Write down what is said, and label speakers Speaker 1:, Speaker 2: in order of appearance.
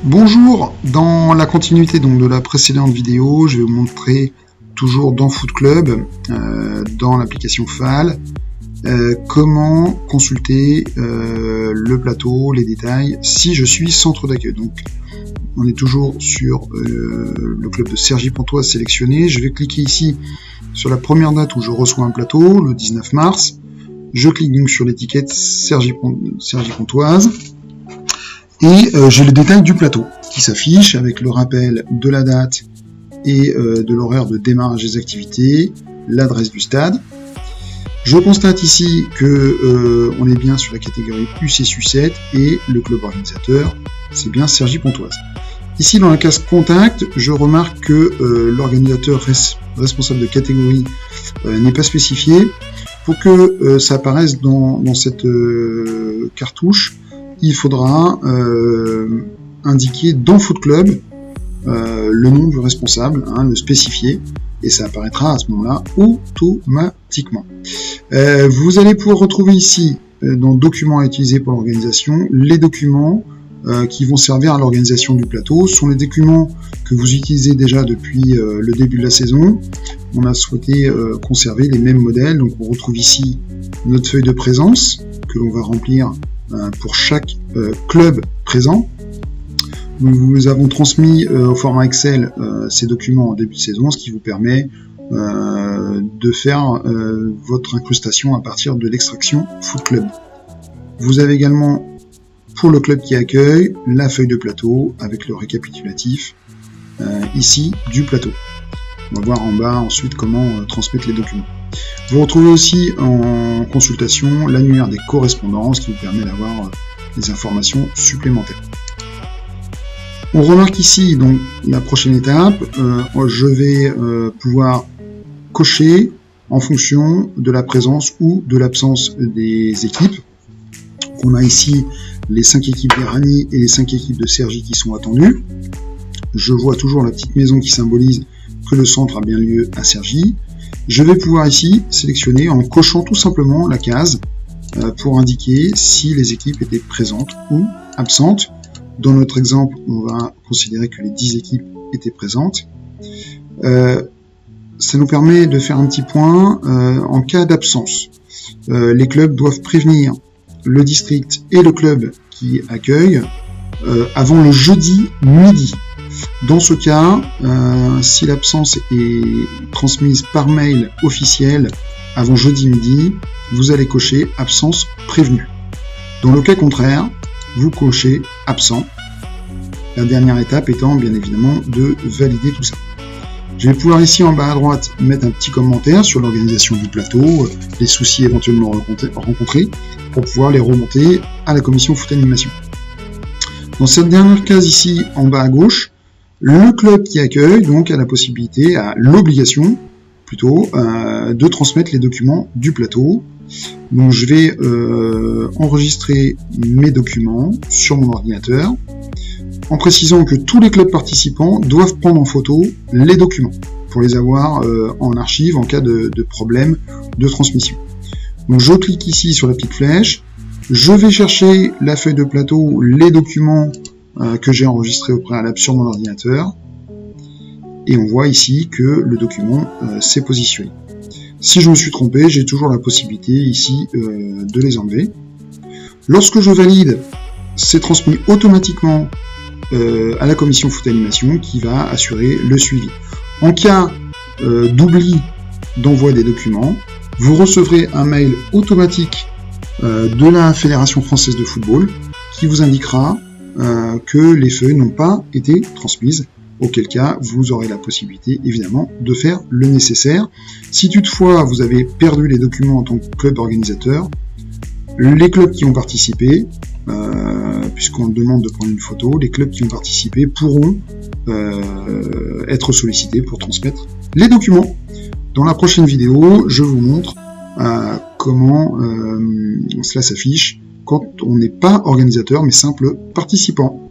Speaker 1: Bonjour, dans la continuité donc de la précédente vidéo, je vais vous montrer toujours dans Foot Club, dans l'application FAL, comment consulter le plateau, les détails, si je suis centre d'accueil. Donc on est toujours sur le club de Cergy-Pontoise sélectionné. Je vais cliquer ici sur la première date où je reçois un plateau, le 19 mars. Je clique donc sur l'étiquette Cergy-Pontoise. Et j'ai le détail du plateau qui s'affiche avec le rappel de la date et de l'horaire de démarrage des activités, l'adresse du stade. Je constate ici que on est bien sur la catégorie UCSU7 et le club organisateur, c'est bien Cergy-Pontoise. Ici dans la case contact, je remarque que l'organisateur responsable de catégorie n'est pas spécifié. Pour que ça apparaisse dans cette cartouche, il faudra indiquer dans Foot Club le nom du responsable, le spécifier, et ça apparaîtra à ce moment-là automatiquement. Vous allez pouvoir retrouver ici, dans Documents à utiliser pour l'organisation, les documents qui vont servir à l'organisation du plateau. Ce sont les documents que vous utilisez déjà depuis le début de la saison. On a souhaité conserver les mêmes modèles, donc on retrouve ici notre feuille de présence que l'on va remplir pour chaque club présent. Nous avons transmis au format Excel ces documents en début de saison, ce qui vous permet de faire votre incrustation à partir de l'extraction Foot Club. Vous avez également, pour le club qui accueille, la feuille de plateau avec le récapitulatif ici du plateau. On va voir en bas ensuite comment transmettre les documents. Vous retrouvez aussi en consultation l'annuaire des correspondances qui vous permet d'avoir des informations supplémentaires. On remarque ici donc la prochaine étape, je vais pouvoir cocher en fonction de la présence ou de l'absence des équipes. On a ici les 5 équipes d'Irani et les 5 équipes de Cergy qui sont attendues. Je vois toujours la petite maison qui symbolise que le centre a bien lieu à Cergy. Je vais pouvoir ici sélectionner en cochant tout simplement la case pour indiquer si les équipes étaient présentes ou absentes. Dans notre exemple, on va considérer que les 10 équipes étaient présentes. Ça nous permet de faire un petit point en cas d'absence. Les clubs doivent prévenir le district et le club qui accueille avant le jeudi midi. Dans ce cas, si l'absence est transmise par mail officiel avant jeudi midi, vous allez cocher absence prévenue. Dans le cas contraire, vous cochez absent. La dernière étape étant bien évidemment de valider tout ça. Je vais pouvoir ici en bas à droite mettre un petit commentaire sur l'organisation du plateau, les soucis éventuellement rencontrés, pour pouvoir les remonter à la commission foot animation. Dans cette dernière case ici en bas à gauche, le club qui accueille donc a la possibilité, a l'obligation plutôt, de transmettre les documents du plateau. Donc je vais enregistrer mes documents sur mon ordinateur en précisant que tous les clubs participants doivent prendre en photo les documents pour les avoir en archive en cas de problème de transmission. Donc je clique ici sur la petite flèche, je vais chercher la feuille de plateau, les documents que j'ai enregistrés au préalable sur mon ordinateur et on voit ici que le document s'est positionné. Si je me suis trompé, j'ai toujours la possibilité ici de les enlever. Lorsque je valide, c'est transmis automatiquement à la commission foot animation qui va assurer le suivi. En cas d'oubli d'envoi des documents, vous recevrez un mail automatique de la Fédération française de football qui vous indiquera que les feuilles n'ont pas été transmises, auquel cas vous aurez la possibilité évidemment de faire le nécessaire. Si toutefois vous avez perdu les documents en tant que club organisateur, les clubs qui ont participé, puisqu'on demande de prendre une photo, les clubs qui ont participé pourront être sollicités pour transmettre les documents. Dans la prochaine vidéo, je vous montre comment cela s'affiche quand on n'est pas organisateur mais simple participant.